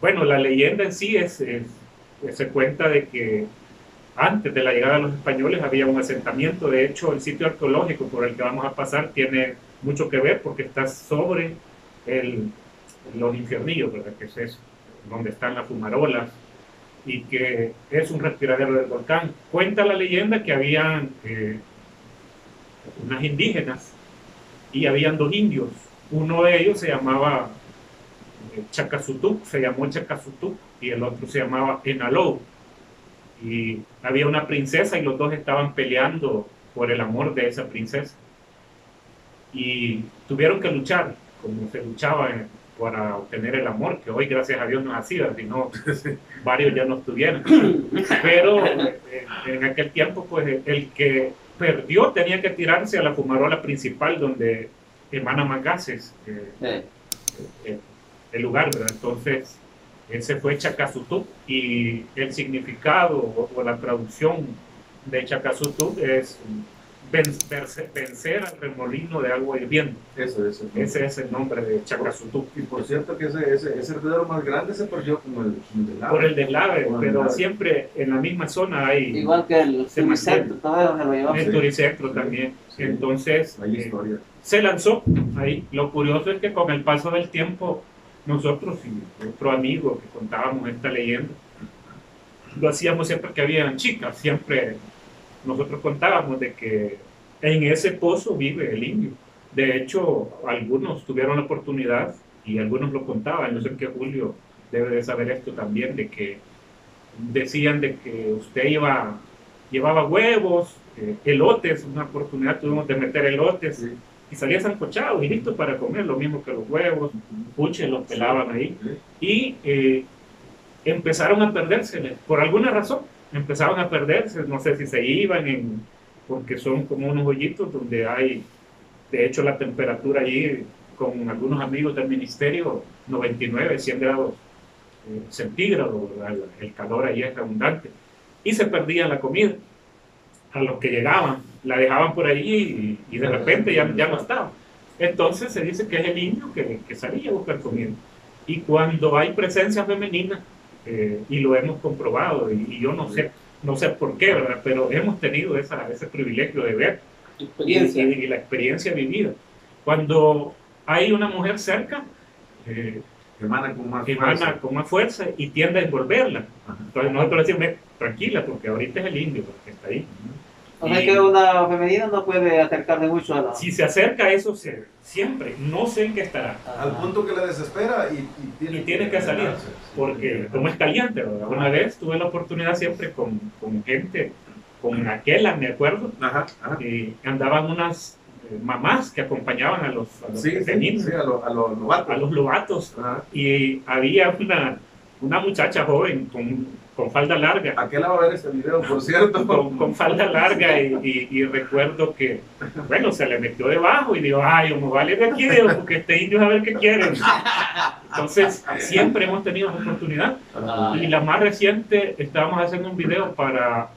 Bueno, la leyenda en sí se cuenta de que antes de la llegada de los españoles había un asentamiento. De hecho, el sitio arqueológico por el que vamos a pasar tiene mucho que ver porque está sobre el, los infiernillos, ¿verdad? Que es eso, donde están las fumarolas y que es un respiradero del volcán. Cuenta la leyenda que habían unas indígenas y habían dos indios. Uno de ellos se llamaba Chacasutuc, se llamó Chacasutuc, y el otro se llamaba Enalou. Y había una princesa y los dos estaban peleando por el amor de esa princesa. Y tuvieron que luchar, como se luchaba para obtener el amor, que hoy gracias a Dios no es así, si no varios ya no estuvieran. Pero en aquel tiempo, pues el que perdió tenía que tirarse a la fumarola principal donde emana más gases. Eh, el lugar, ¿verdad? Entonces, ese fue Chacazutú y el significado o la traducción de Chacazutú es vencer al remolino de agua hirviendo. Ese es el nombre de Chacazutú. Y por cierto que ese hervidero más grande se perdió como el deslave. Por el deslave, pero siempre en la misma zona hay... Igual que el Turicentro, todo eso se lo llevamos. El Turicentro también. Sí. Entonces, se lanzó ahí. Lo curioso es que con el paso del tiempo, nosotros y otro amigo que contábamos esta leyenda, lo hacíamos siempre que habían chicas, siempre nosotros contábamos de que en ese pozo vive el indio. De hecho, algunos tuvieron la oportunidad y algunos lo contaban. Yo sé que Julio debe de saber esto también, de que decían de que usted llevaba huevos, elotes, una oportunidad tuvimos de meter elotes, sí, y salía sancochado y listo para comer, lo mismo que los huevos, puches los pelaban ahí, y empezaron a perderse, por alguna razón, empezaron a perderse, no sé si se iban, porque son como unos hoyitos donde hay, de hecho la temperatura allí, con algunos amigos del ministerio, 99, 100 grados centígrados, el calor allí es abundante, y se perdía la comida. A los que llegaban, la dejaban por allí y de repente ya no estaba. Entonces se dice que es el indio que salía a buscar comida. Y cuando hay presencia femenina, y lo hemos comprobado, y yo no sé por qué, ¿verdad? Pero hemos tenido ese privilegio de ver y la experiencia vivida. Cuando hay una mujer cerca, emana con más fuerza y tiende a envolverla. Entonces nosotros decimos, tranquila, porque ahorita es el indio que está ahí. O sea que una femenina no puede acercarse mucho a la... Si se acerca a eso, siempre, no sé en qué estará. Al punto que la desespera y tiene que salir, porque como es caliente, ¿verdad? Una vez tuve la oportunidad siempre con gente, con Aquela, me acuerdo, y andaban unas mamás que acompañaban a los pequeñitos, a los lobatos. A los lobatos. Y había una muchacha joven con falda larga. Aquela va a ver este video, por cierto. Con falda larga y recuerdo que, bueno, se le metió debajo y dijo, ay, me vale de aquí, porque este indio a ver qué quieren. Entonces, siempre hemos tenido esa oportunidad. Y la más reciente, estábamos haciendo un video para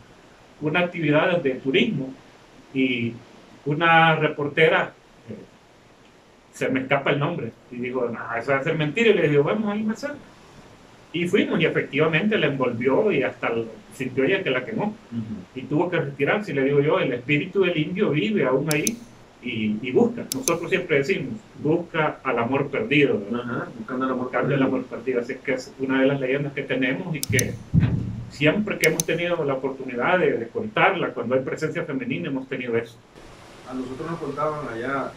una actividad de turismo y una reportera, se me escapa el nombre, y digo, no, eso va a ser mentira, y le digo, vamos a irme a hacer. Y fuimos, y efectivamente la envolvió y hasta sintió ella que la quemó. Y tuvo que retirarse, y le digo yo, el espíritu del indio vive aún ahí y busca. Nosotros siempre decimos, busca al amor perdido, buscando el amor perdido. Así que es una de las leyendas que tenemos y que siempre que hemos tenido la oportunidad de contarla, cuando hay presencia femenina, hemos tenido eso. A nosotros nos contaban allá,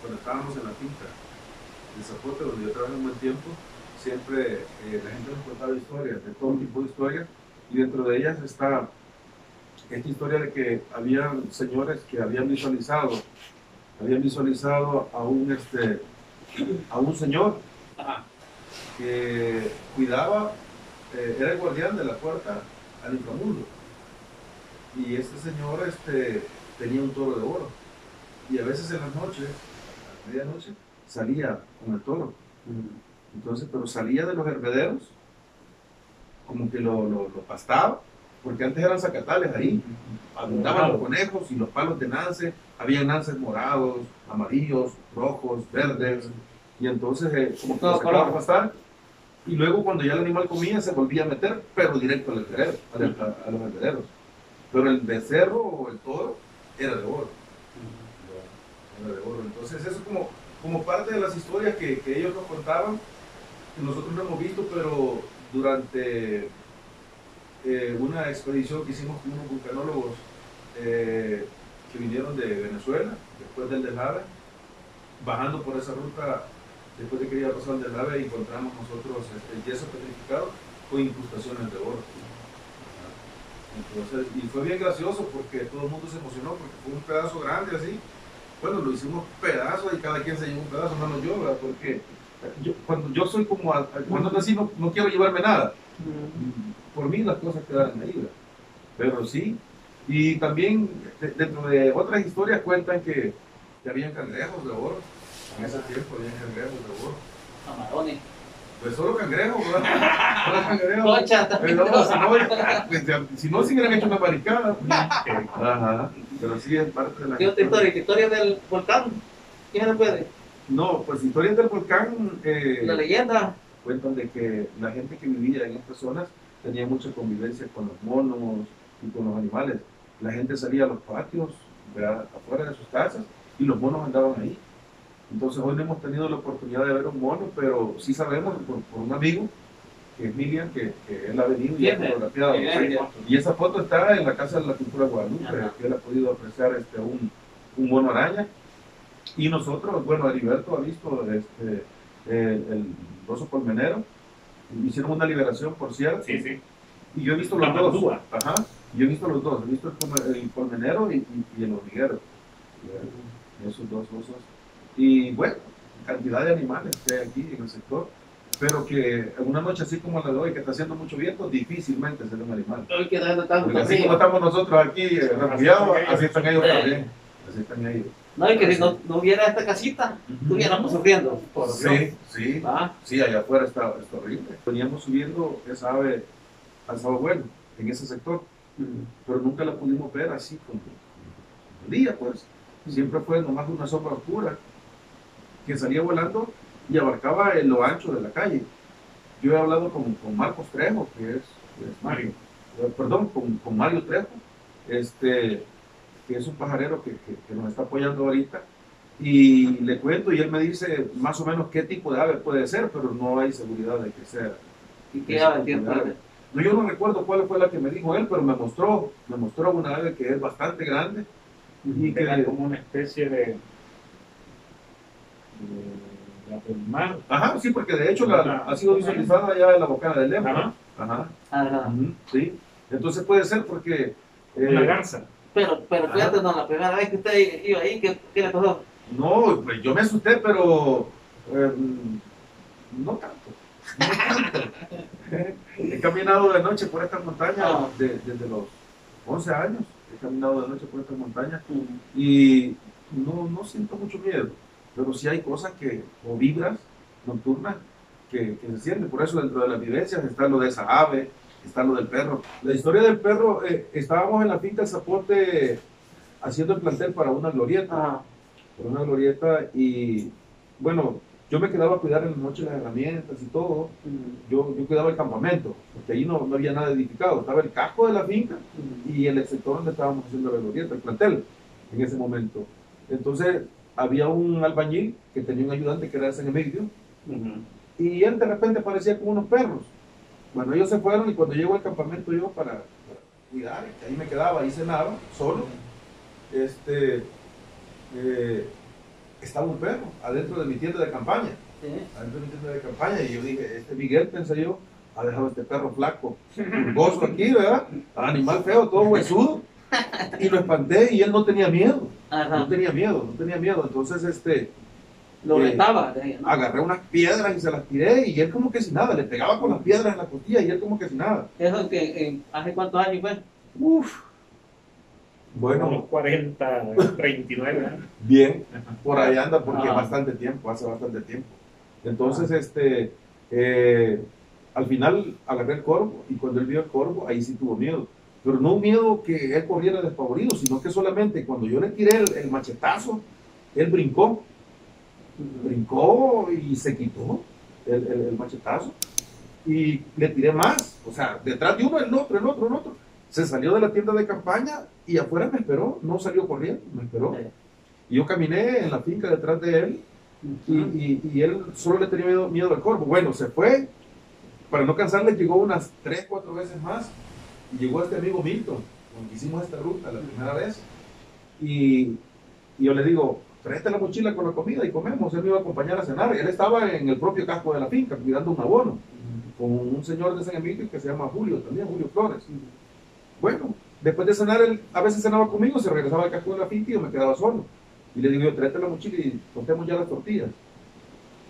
cuando estábamos en la finca de Zapote, donde yo trabajé un buen tiempo, siempre la gente nos contaba historias, de todo tipo de historias, y dentro de ellas está esta historia de que habían señores que habían visualizado a un señor que cuidaba, era el guardián de la puerta al inframundo, y este señor tenía un toro de oro, y a veces en las noches, a medianoche, salía con el toro. Entonces, pero salía de los hervederos, como que lo pastaba, porque antes eran zacatales ahí, abundaban los conejos y los palos de nance, había nances morados, amarillos, rojos, verdes, y entonces como que lo sacaba a pastar, Y luego cuando ya el animal comía se volvía a meter, pero directo al hervedero, a los hervederos. Pero el becerro o el toro era de oro. Era de oro. Entonces eso es como parte de las historias que ellos nos contaban, que nosotros no hemos visto, pero durante una expedición que hicimos con unos vulcanólogos que vinieron de Venezuela, después del deslave, bajando por esa ruta, después de que había pasado el deslave, encontramos nosotros yeso petrificado con incrustaciones de oro. Entonces, y fue bien gracioso porque todo el mundo se emocionó porque fue un pedazo grande así. Bueno, lo hicimos pedazos y cada quien se llevó un pedazo, menos yo, ¿verdad? Porque cuando yo soy como, cuando nací no quiero llevarme nada. Por mí las cosas quedaron ahí, ¿verdad? Pero sí. Y también dentro de otras historias cuentan que habían cangrejos de oro. En ese tiempo habían cangrejos de oro. Camarones. Pues solo cangrejos, ¿verdad? Solo cangrejos. Concha también. Si no, se hubieran hecho una barricada. Ajá. Pero sí es parte de la ¿Qué otra historia? ¿Qué historia del volcán? ¿Quién se puede? No, pues historias del volcán. La leyenda. Cuentan de que la gente que vivía en estas zonas tenía mucha convivencia con los monos y con los animales. La gente salía a los patios, ¿verdad?, afuera de sus casas, y los monos andaban ahí. Entonces hoy no hemos tenido la oportunidad de ver un mono, pero sí sabemos por un amigo, que es Milian, que él ha venido y ha fotografiado. Y esa foto está en la Casa de la Cultura de Guadalupe, que él ha podido apreciar un mono araña. Y nosotros, bueno, Heriberto ha visto el oso colmenero. Hicieron una liberación, por cierto. Sí, sí. Y yo he visto los dos. Ajá. Yo he visto los dos. He visto el colmenero y el hormiguero. Esos dos osos. Y bueno, cantidad de animales que hay aquí en el sector. Pero que una noche así como la de hoy, que está haciendo mucho viento, difícilmente se ve un animal. Porque así como estamos nosotros aquí refugiados, así están ellos también. Así están ellos. No, y que si no hubiera esta casita, estuviéramos sufriendo. Sí, allá afuera está horrible. Veníamos subiendo esa ave al Sábado Bueno, en ese sector, pero nunca la pudimos ver así como el día, pues. Siempre fue nomás una sombra oscura que salía volando y abarcaba lo ancho de la calle. Yo he hablado con Marcos Trejo, que es Mario, perdón, con Mario Trejo, que es un pajarero que nos está apoyando ahorita, y le cuento y él me dice más o menos qué tipo de ave puede ser, pero no hay seguridad de que sea. ¿Y qué ave tiene? No, yo no recuerdo cuál fue la que me dijo él, pero me mostró una ave que es bastante grande y que era como una especie de mar. Ajá, sí, porque de hecho ha sido visualizada ya en la Bocana del Lempa. Ajá. Sí, entonces puede ser porque una garza. Pero cuéntanos, la primera vez que usted iba ahí, ¿qué le pasó? No, pues yo me asusté, pero no tanto. He caminado de noche por estas montañas desde los 11 años. He caminado de noche por estas montañas y no siento mucho miedo, pero sí hay cosas o vibras nocturnas que se sienten. Por eso dentro de las vivencias está lo de esa ave, está lo del perro. La historia del perro, estábamos en la finca El Zapote haciendo el plantel para una glorieta. Y bueno, yo me quedaba a cuidar en la noche las herramientas y todo. Yo cuidaba el campamento, porque ahí no había nada edificado. Estaba el casco de la finca y el sector donde estábamos haciendo la glorieta, el plantel, en ese momento. Entonces había un albañil que tenía un ayudante que era de San Emilio, y él de repente aparecía con unos perros. Bueno, ellos se fueron y cuando llego al campamento yo para cuidar, que ahí me quedaba, ahí cenaba, solo, estaba un perro adentro de mi tienda de campaña. Adentro de mi tienda de campaña, y yo dije, Miguel, pensé yo, ha dejado este perro flaco, pulgoso aquí, ¿verdad? Animal feo, todo huesudo. Y lo espanté y él no tenía miedo. No tenía miedo. Entonces, lo retaba. Agarré unas piedras y se las tiré y él como que sin nada, le pegaba con las piedras en la costilla y él como que sin nada. ¿Eso que hace cuántos años fue? Bueno, unos 40, 39 años. Bien, por ahí anda porque hace bastante tiempo. Entonces, al final agarré el corvo y cuando él vio el corvo, ahí sí tuvo miedo. Pero no un miedo que él corriera despavorido, sino que solamente cuando yo le tiré el machetazo, él brincó y se quitó el machetazo. y le tiré más, o sea, detrás de uno, el otro, el otro, el otro. Se salió de la tienda de campaña y afuera me esperó, no salió corriendo, me esperó. Y yo caminé en la finca detrás de él y él solo le tenía miedo al corvo. Bueno, se fue, para no cansarle llegó unas 3, 4 veces más y llegó este amigo Milton, con que hicimos esta ruta la primera vez. Y yo le digo, tráete la mochila con la comida y comemos. Él me iba a acompañar a cenar. Él estaba en el propio casco de la finca cuidando un abono con un señor de San Emilio que se llama Julio, también Julio Flores. Bueno, después de cenar, él a veces cenaba conmigo, se regresaba al casco de la finca y yo me quedaba solo. Y le digo, yo, tráete la mochila y cortemos ya las tortillas.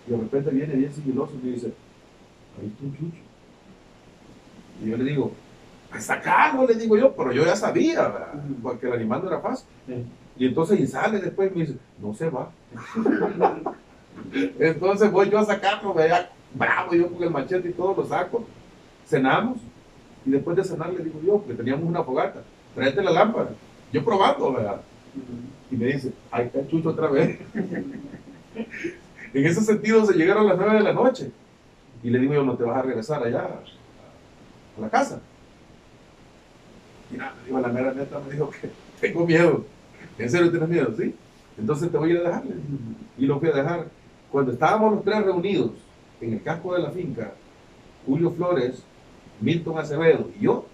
Y de repente viene bien sigiloso y me dice, ahí está un chucho. Y yo le digo, pues sacalo, le digo yo, pero yo ya sabía, ¿verdad? Porque el animal no era fácil. Y entonces, y sale después y me dice, no se va. Entonces voy yo a sacarlo, vea, bravo, yo con el machete y todo lo saco, cenamos, y después de cenar le digo yo, porque teníamos una fogata, tráete la lámpara, yo probando, ¿verdad? Y me dice, ahí está el chucho otra vez. En ese sentido se llegaron las 9 de la noche, y le digo yo, no te vas a regresar allá a la casa. Y nada, me dijo, la mera neta me dijo que tengo miedo. ¿En serio tienes miedo? Sí. Entonces te voy a ir a dejarle. Y lo fui a dejar. Cuando estábamos los tres reunidos en el casco de la finca, Julio Flores, Milton Acevedo y yo,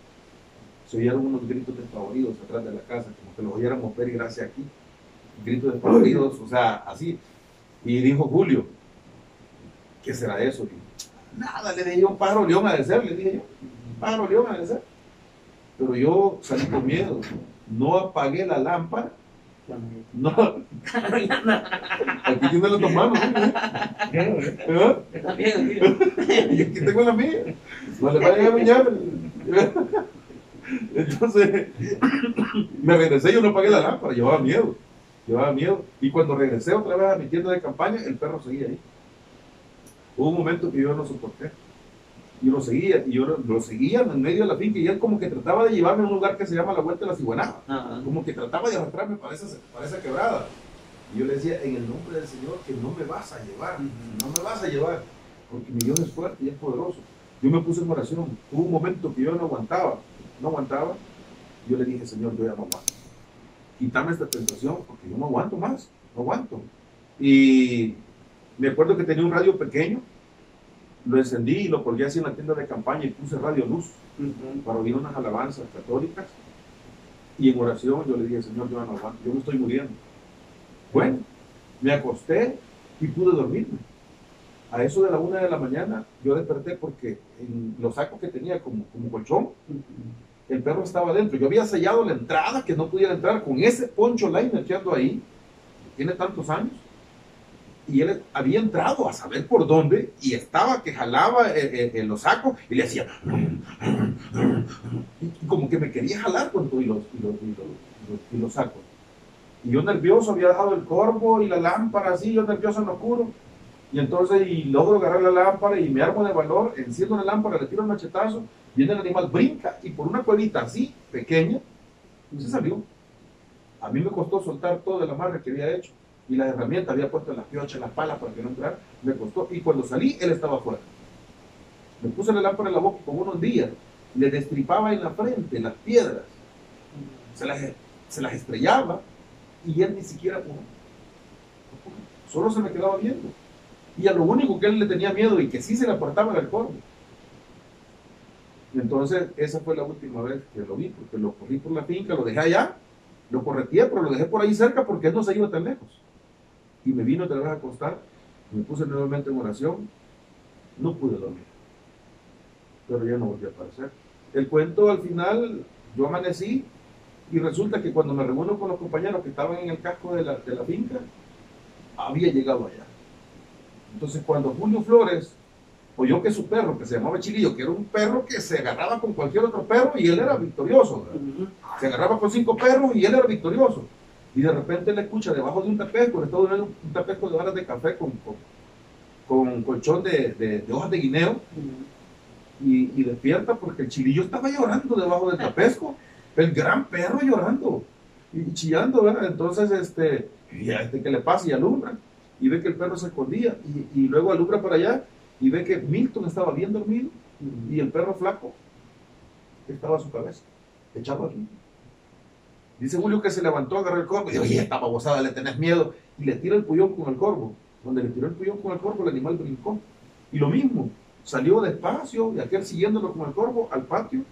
se oyeron unos gritos despavoridos atrás de la casa, como que los oyéramos ver y gracias aquí. Gritos despavoridos, o sea, así. Y dijo Julio, ¿qué será eso? Y, nada, le dije yo, un pájaro león ha de ser, le dije yo. Un pájaro león ha de ser. Pero yo salí con miedo. No apagué la lámpara. No. Aquí tiene las dos manos. ¿Eh? Está bien, Y aquí tengo la mía. No le vayan a bañar. Entonces, me regresé, yo no apagué la lámpara, llevaba miedo. Llevaba miedo. Y cuando regresé otra vez a mi tienda de campaña, el perro seguía ahí. Hubo un momento que yo no soporté. Yo lo seguía, y yo lo seguía en medio de la finca, y él como que trataba de llevarme a un lugar que se llama la Vuelta de la Ciguanaba. Como que trataba de arrastrarme para esa quebrada. Y yo le decía, en el nombre del Señor, que no me vas a llevar, no me vas a llevar, porque mi Dios es fuerte y es poderoso. Yo me puse en oración. Hubo un momento que yo no aguantaba. Yo le dije, Señor, yo ya no aguanto. Quítame esta tentación, porque yo no aguanto más, no aguanto. Y me acuerdo que tenía un radio pequeño, lo encendí y lo colgué así en la tienda de campaña y puse Radio Luz para oír unas alabanzas católicas. Y en oración yo le dije, Señor, yo no aguanto, yo me estoy muriendo. Bueno, me acosté y pude dormirme. A eso de la 1 de la mañana yo desperté porque en los sacos que tenía como colchón, el perro estaba adentro. Yo había sellado la entrada, que no pudiera entrar, con ese poncho liner que ando ahí, tiene tantos años. Y él había entrado a saber por dónde y estaba que jalaba en los sacos y le hacía y como que me quería jalar con todo y los sacos. Y yo nervioso había dejado el corvo y la lámpara así, yo nervioso en lo oscuro. Y entonces logro agarrar la lámpara y me armo de valor, enciendo la lámpara, le tiro el machetazo, viene el animal, brinca y por una cuevita así, pequeña, se salió. A mí me costó soltar todo el amarre que había hecho. Y las herramientas, había puesto las piochas, las palas para que no entrara, me costó. Y cuando salí, él estaba afuera. Me puse la lámpara en la boca con unos días, le destripaba en la frente las piedras, se las estrellaba, y él ni siquiera pudo. Solo se me quedaba viendo. Y a lo único que él le tenía miedo y que sí se le apartaba era el corvo. Entonces, esa fue la última vez que lo vi, porque lo corrí por la finca, lo dejé allá, lo correteé, pero lo dejé por ahí cerca porque él no se iba tan lejos. Y me vino otra vez a acostar, me puse nuevamente en oración, no pude dormir, pero ya no volví a aparecer. El cuento al final, yo amanecí y resulta que cuando me reúno con los compañeros que estaban en el casco de la finca, había llegado allá. Entonces cuando Julio Flores oyó que su perro, que se llamaba Chilillo, que era un perro que se agarraba con cualquier otro perro y él era victorioso, ¿verdad? Se agarraba con 5 perros y él era victorioso. Y de repente le escucha debajo de un tapesco, le está durando un tapesco de hojas de café con colchón de hojas de guineo, y despierta porque el Chilillo estaba llorando debajo del tapesco, el gran perro llorando y chillando, ¿verdad? Entonces, ¿qué le pasa? Y alumbra, y ve que el perro se escondía, y luego alumbra para allá, y ve que Milton estaba bien dormido, Y el perro flaco estaba a su cabeza, echado aquí. Dice Julio que se levantó, agarró el corvo y dijo, oye, esta babosada, le tenés miedo. Y le tira el puyón con el corvo. Donde le tiró el puyón con el corvo, el animal brincó. Y lo mismo, salió despacio, y aquel siguiéndolo con el corvo al patio,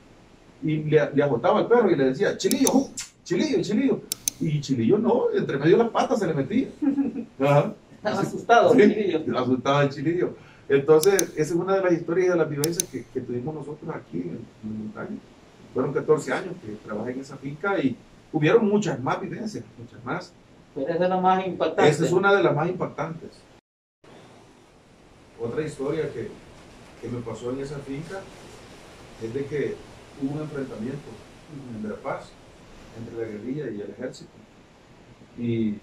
y le agotaba al perro y le decía, Chilillo, Chilillo, Chilillo. Y Chilillo no, entre medio de las patas se le metía. Ajá. Estaba asustado, sí, Chilillo. asustaba el Chilillo. Entonces, esa es una de las historias de las vivencias que tuvimos nosotros aquí en la montaña. Fueron 14 años que trabajé en esa finca y hubieron muchas más vivencias, muchas más. Pero esa es la más impactante. Esa es una de las más impactantes. Otra historia que me pasó en esa finca es de que hubo un enfrentamiento en Verapaz entre la guerrilla y el ejército. Y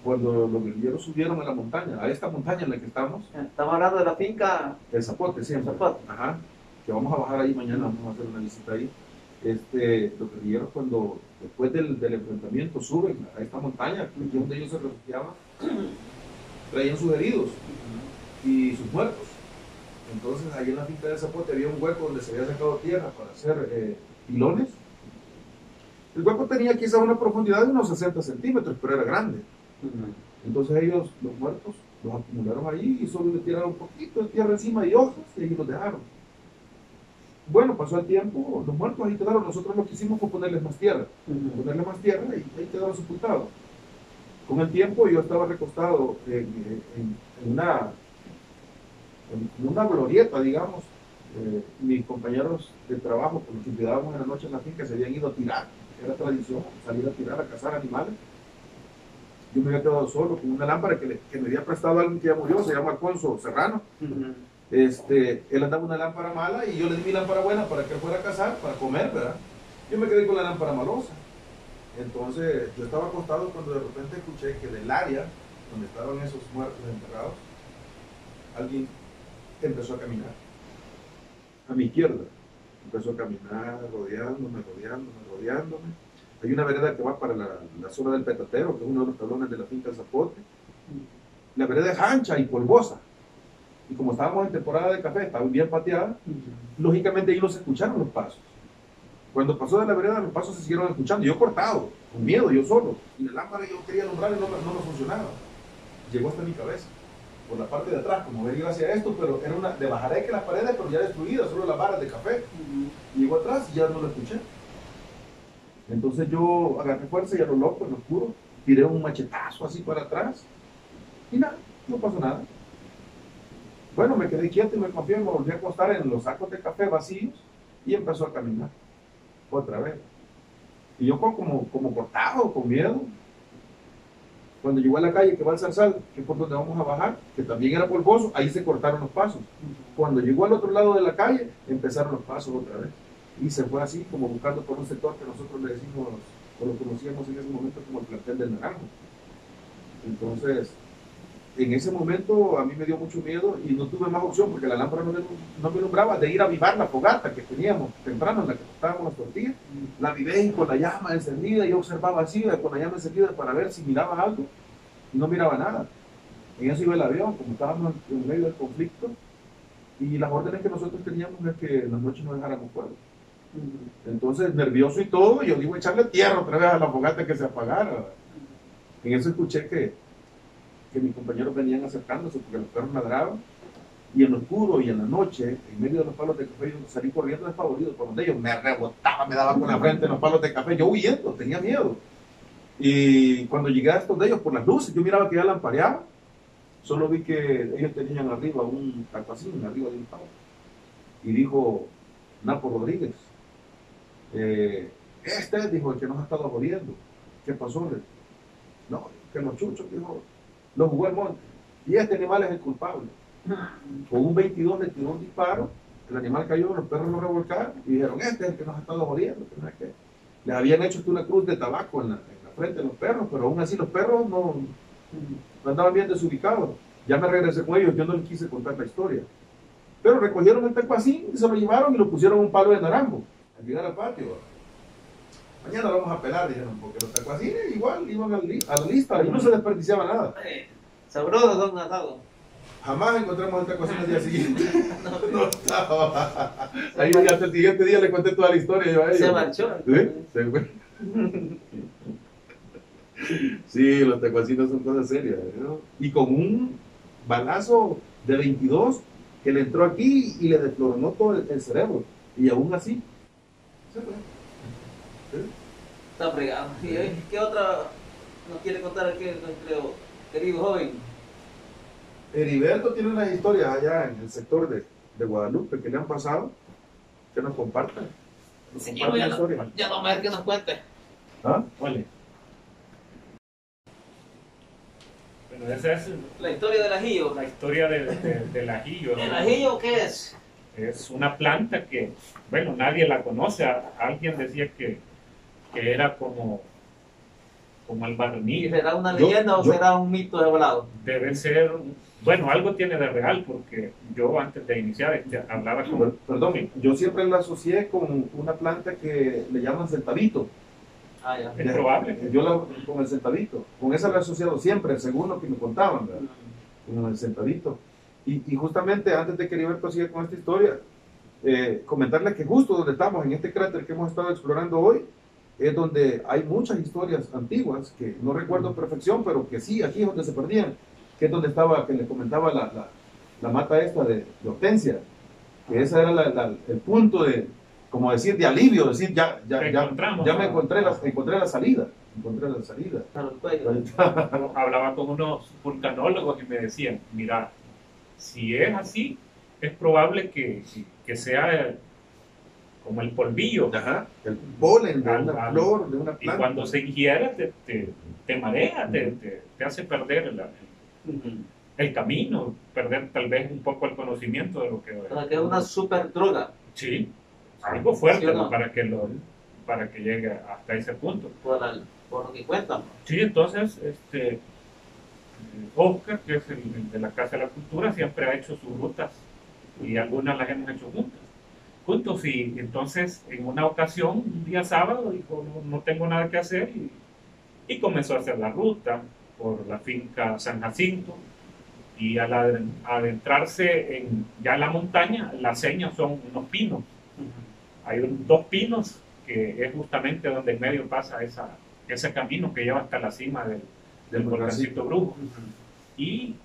cuando los guerrilleros subieron a la montaña, a esta montaña en la que estamos, Estamos hablando de la finca. el Zapote, sí, El Zapote. Ajá, que vamos a bajar ahí mañana, vamos a hacer una visita ahí. Los guerrilleros cuando después del enfrentamiento suben a esta montaña, que es donde ellos se refugiaban, traían sus heridos y sus muertos. Entonces ahí en la finca de Zapote había un hueco donde se había sacado tierra para hacer pilones. El hueco tenía quizá una profundidad de unos 60 centímetros, pero era grande. Entonces ellos, los muertos, los acumularon ahí y solo le tiraron un poquito de tierra encima y hojas y ahí los dejaron. Bueno, pasó el tiempo, los muertos ahí quedaron, nosotros lo que hicimos fue ponerles más tierra, y ahí quedaron sepultados. Con el tiempo yo estaba recostado en una glorieta, digamos. Mis compañeros de trabajo, con los que cuidábamos en la noche en la finca, se habían ido a tirar, era tradición salir a tirar, a cazar animales. Yo me había quedado solo con una lámpara que me había prestado alguien que ya murió, se llama Alfonso Serrano. Él andaba una lámpara mala y yo le di mi lámpara buena para que él fuera a cazar, para comer, ¿verdad? Yo me quedé con la lámpara malosa. Entonces yo estaba acostado cuando de repente escuché que del área donde estaban esos muertos enterrados, alguien empezó a caminar a mi izquierda. Empezó a caminar, rodeándome. Hay una vereda que va para la zona del Petatero, que es uno de los tablones de la finca Zapote. La vereda es ancha y polvosa. Y como estábamos en temporada de café, estaba bien pateada, lógicamente ahí no se escucharon los pasos. Cuando pasó de la vereda, los pasos se siguieron escuchando. Yo cortado, con miedo, yo solo. Y la lámpara yo quería alumbrar y no me funcionaba. Llegó hasta mi cabeza, por la parte de atrás, como ver, iba hacia esto, pero era una de bajaré que las paredes, pero ya destruidas, solo las varas de café. Llegó atrás y ya no lo escuché. Entonces yo agarré fuerza y a lo loco, en lo oscuro, tiré un machetazo así para atrás y nada, no pasó nada. Bueno, me quedé quieto y me confié, me volví a acostar en los sacos de café vacíos y empezó a caminar otra vez. Y yo como cortado, con miedo. Cuando llegó a la calle que va al Zarzal, que es por donde vamos a bajar, que también era polvoso, ahí se cortaron los pasos. Cuando llegó al otro lado de la calle, empezaron los pasos otra vez. Y se fue así, como buscando por un sector que nosotros le decimos, o lo conocíamos en ese momento como el plantel del Naranjo. Entonces, en ese momento a mí me dio mucho miedo y no tuve más opción porque la lámpara no me alumbraba de ir a avivar la fogata que teníamos temprano en la que tostábamos las tortillas. La avivé y con la llama encendida, yo observaba así, con la llama encendida para ver si miraba algo y no miraba nada. En eso iba el avión, como estábamos en medio del conflicto, y las órdenes que nosotros teníamos es que en las noches no dejáramos fuego. Entonces, nervioso y todo, yo digo echarle tierra otra vez a la fogata que se apagara. En eso escuché que mis compañeros venían acercándose porque los perros ladraban, y en lo oscuro y en la noche, en medio de los palos de café, yo salí corriendo despavorido por donde ellos, me rebotaba, me daba con la frente en los palos de café, yo huyendo, tenía miedo. Y cuando llegué a estos de ellos por las luces, yo miraba que ya lampareaba, solo vi que ellos tenían arriba un tacuacín, arriba de un palo, y dijo Napo Rodríguez, dijo, el que nos ha estado jodiendo. ¿Qué pasó? No, que los chuchos, dijo, lo jugó el monte. Y este animal es el culpable. Con un 22 le tiró un disparo, el animal cayó, los perros lo revolcaron y dijeron, este es el que nos ha estado jodiendo. Que no es que... Les habían hecho una cruz de tabaco en la frente de los perros, pero aún así los perros no andaban bien desubicados. Ya me regresé con ellos, yo no les quise contar la historia. Pero recogieron el tacuacín y se lo llevaron y lo pusieron en un palo de naranjo. Al llegar al patio, mañana lo vamos a pelar, dijeron, porque los tacuacines igual iban a la lista y no se desperdiciaba nada. Sabrosos son asados. Jamás encontramos esta cocina al día siguiente. No estaba. Ahí hasta el siguiente día le conté toda la historia yo a ellos. Se marchó. ¿Sí? Se fue. Sí, los tecuacinos son cosas serias, ¿no? Y con un balazo de 22 que le entró aquí y le desfloronó todo el cerebro. Y aún así, se fue. ¿Sí? Está fregado. ¿Y qué otra nos quiere contar aquí nuestro querido joven? Heriberto tiene unas historias allá en el sector de Guadalupe que le han pasado, que nos compartan. Señor, ya no me que nos cuente. ¿Ah? Vale. Bueno, esa es La historia del ajillo. la historia del ajillo, ¿no? ¿El ajillo qué es? Es una planta que, bueno, nadie la conoce. Alguien decía que era como el ¿Y barniz. será una leyenda o será un mito de volado? Debe ser, bueno, algo tiene de real, porque yo antes de iniciar hablaba con... Perdón, yo siempre la asocié con una planta que le llaman centavito. Ah, ya. Es probable. Con el centavito. Con esa la he asociado siempre, según lo que me contaban, ¿verdad? Con el centavito. Y justamente antes de que Heriberto siga con esta historia, comentarles que justo donde estamos, en este cráter que hemos estado explorando hoy, es donde hay muchas historias antiguas que no recuerdo a perfección, pero que sí, aquí es donde se perdían, que es donde estaba, que les comentaba la mata esta de Hortensia, que ese era el punto de, como decir, de alivio, decir, ya me encontré la salida. Para el cuello. Hablaba con unos vulcanólogos y me decían, mira, si es así, es probable que sea como el polvillo. Ajá, el polen de una flor, de una planta. Y cuando se ingiere te marea, te hace perder el camino, perder tal vez un poco el conocimiento de lo que... O sea, que es una super droga. Sí, algo fuerte, ¿Sí o no? para que llegue hasta ese punto. Por lo que cuentan. Sí, entonces, Oscar, que es el de la Casa de la Cultura, siempre ha hecho sus rutas y algunas las hemos hecho juntos. Y entonces, en una ocasión, un día sábado, dijo, no tengo nada que hacer, y comenzó a hacer la ruta por la finca San Jacinto. Y al adentrarse ya en la montaña, las señas son unos pinos. Hay dos pinos que es justamente donde en medio pasa ese camino que lleva hasta la cima del volcancito Brujo. Y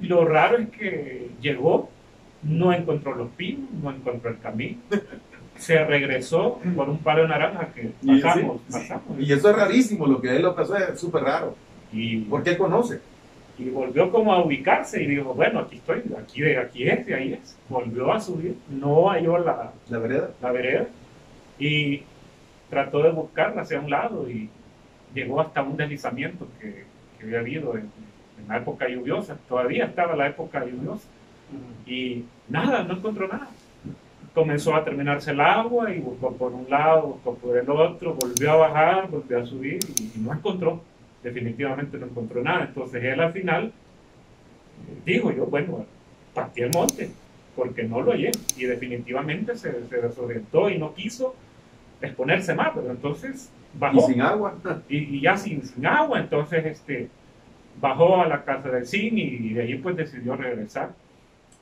lo raro es que llegó, no encontró los pinos, no encontró el camino, se regresó por un palo de naranja que pasamos. Y eso es rarísimo, lo que él lo pasó es súper raro. Porque él conoce. Y volvió como a ubicarse y dijo, bueno, aquí estoy, aquí es, de ahí es. Volvió a subir, no halló la vereda y trató de buscarla hacia un lado y llegó hasta un deslizamiento que había habido en la época lluviosa. Todavía estaba la época lluviosa y nada, no encontró nada. Comenzó a terminarse el agua y buscó por un lado, buscó por el otro, volvió a bajar, volvió a subir y no encontró. Definitivamente no encontró nada. Entonces él al final dijo, yo, bueno, partí el monte porque no lo hallé, y definitivamente se desorientó y no quiso exponerse más, pero entonces bajó. Y sin agua. Y ya sin agua, entonces bajó a la casa del CIN y de ahí pues decidió regresar.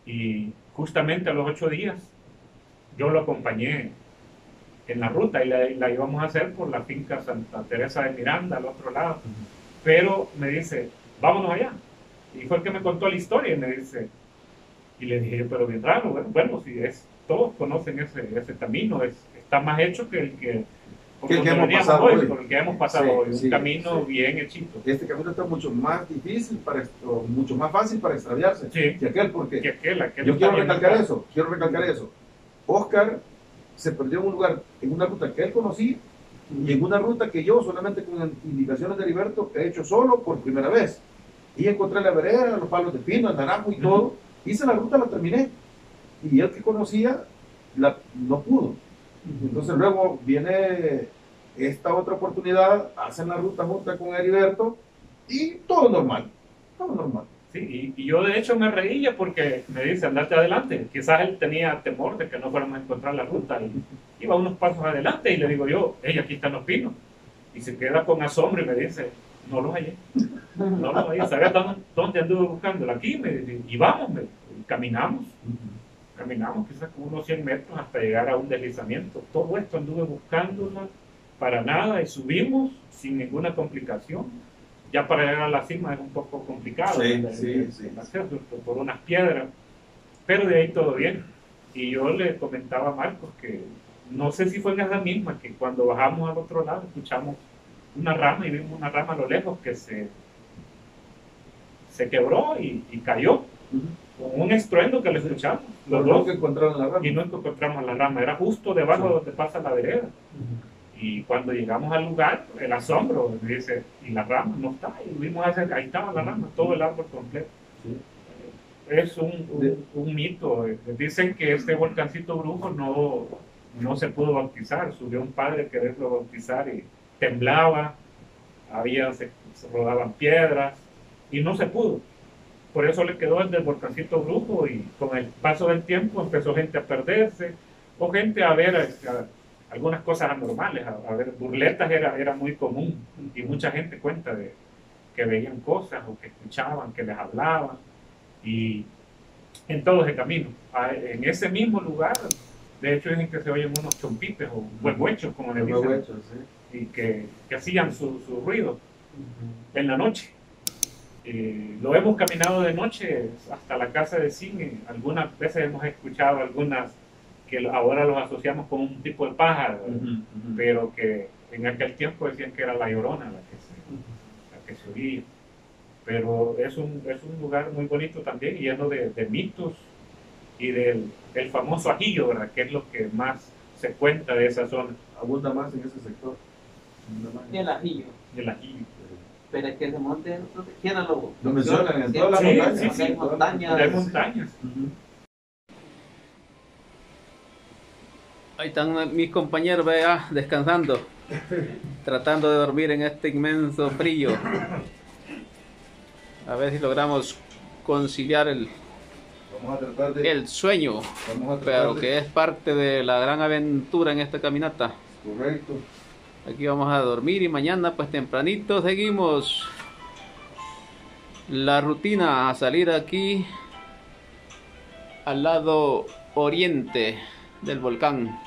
Y justamente a los 8 días yo lo acompañé en la ruta y la íbamos a hacer por la finca Santa Teresa de Miranda, al otro lado. Pero me dice, vámonos allá. Y fue el que me contó la historia y me dice, y le dije, pero bien raro, bueno, si todos conocen ese camino, está más hecho que el que hemos pasado hoy, un camino bien hechito. Este camino está mucho más difícil, mucho más fácil para extraviarse que aquel, porque yo quiero recalcar eso. Oscar se perdió en un lugar, en una ruta que él conocía, y en una ruta que yo, solamente con indicaciones de Heriberto, he hecho solo por primera vez. Y encontré la vereda, los palos de pino, el naranjo y todo. Hice la ruta, la terminé. Y él que conocía, no pudo. Entonces luego viene esta otra oportunidad, hacen la ruta junta con Heriberto, y todo normal. Sí, y yo de hecho me reía porque me dice, andate adelante. Quizás él tenía temor de que no fuéramos a encontrar la ruta y iba unos pasos adelante y le digo yo, aquí están los pinos. Y se queda con asombro y me dice, no los hallé. No, ¿sabes dónde anduve buscándola? Aquí, me dice, y vamos, caminamos. Caminamos quizás como unos 100 metros hasta llegar a un deslizamiento. Todo esto anduve buscándola para nada y subimos sin ninguna complicación. Ya para llegar a la cima es un poco complicado, Sí, el acceso por unas piedras, pero de ahí todo bien. Y yo le comentaba a Marcos que no sé si fue en esa misma, que cuando bajamos al otro lado escuchamos una rama y vimos una rama a lo lejos que se quebró y cayó con un estruendo que le escuchamos los dos, encontraron la rama. y no encontramos la rama, era justo debajo donde pasa la vereda. Y cuando llegamos al lugar, el asombro, dice, y la rama no está, y vimos ahí estaba la rama, todo el árbol completo. Es un mito. Dicen que este volcancito Brujo no se pudo bautizar. Subió un padre a quererlo bautizar y temblaba, se rodaban piedras y no se pudo. Por eso le quedó el del volcancito Brujo, y con el paso del tiempo empezó gente a perderse o gente a ver algunas cosas anormales, a ver burletas era muy común, y mucha gente cuenta de que veían cosas o que escuchaban, que les hablaban, y en todo ese camino. En ese mismo lugar, de hecho, dicen que se oyen unos chompites o huehuechos, como le dicen, y que hacían su ruido en la noche. Lo hemos caminado de noche hasta la casa de cine. Algunas veces hemos escuchado algunas que ahora los asociamos con un tipo de pájaro, pero que en aquel tiempo decían que era la Llorona la que se oía. Pero es un lugar muy bonito también, lleno de mitos y del famoso ajillo, ¿verdad? Que es lo que más se cuenta de esa zona. Abunda más en ese sector. Y el ajillo. El ajillo. Pero es que ese monte no te quiera lo mencionan en todas las Sí, montañas. sí, hay montañas. Hay montañas. Ahí están mis compañeros, vea, descansando, tratando de dormir en este inmenso frío. A ver si logramos conciliar Vamos a tratar de... el sueño, Vamos a tratar pero de... que es parte de la gran aventura en esta caminata. Correcto. Aquí vamos a dormir y mañana pues tempranito seguimos la rutina a salir aquí al lado oriente del volcán.